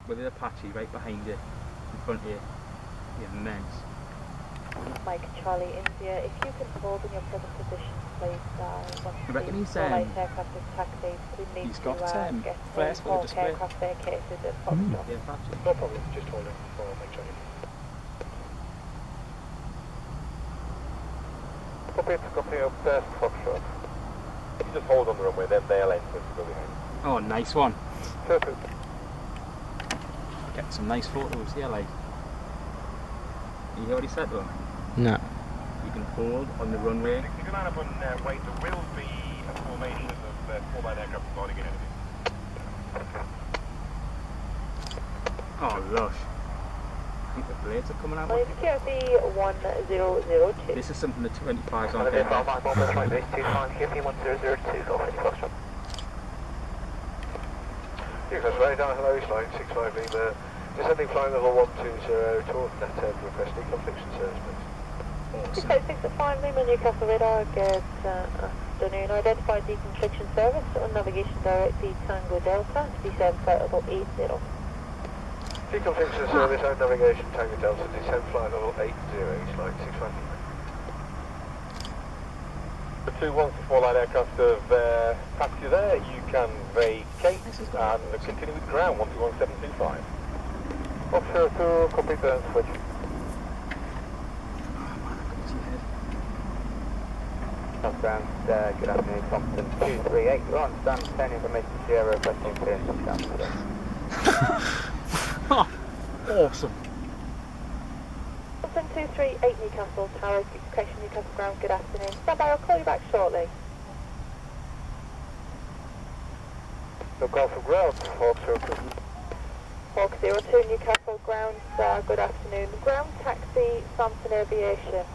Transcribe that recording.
with the Apache right behind you, in front of you. You're immense. Mike Charlie India, if you can hold in your present position, please. I reckon he's aircraft is taxied. We need he's got to get flares for the display. aircraft vacated at Foxtrot. Yeah, Apache. No problem, just hold it for Mike Charlie. Copy up there, Foxtrot. You just hold on the runway, then they'll enter to go behind. Oh, nice one. Perfect. Get some nice photos here, like. You hear what he said to him? No. You can hold on the runway. You can line up on weight. There will be a formation of 4-line aircraft boarding ahead of you. Oh, lush. I think the blades are coming out. Well, security 1002. This is something the 25s aren't This getting. Mark Bomber flight base 25, security 1002, go ahead, Foxtrot. You guys right down, hello, East Line 65 Lima. Descending flying level 120 to net end, requesting confliction service, please. Awesome. 6 at 5 Lima, Newcastle radar, good afternoon. Identified deconfliction service on navigation direct D Tango Delta, D7 flight level 80. Deconfliction service on navigation Tango Delta, descend flight level 80, East Line 65 Lima. The 214 line aircraft have passed you there, you can vacate and continue with ground 121725. Officer to complete the switch. Ground, good afternoon, Thompson 238. You're on stand 10 information Sierra, requesting clearance from down. Awesome. Thompson 238 Newcastle Tower, Execution Newcastle ground, good afternoon. Stand by, I'll call you back shortly. No call from ground, Officer. Hawk 02 Newcastle ground, good afternoon. Ground taxi, Samson Aviation.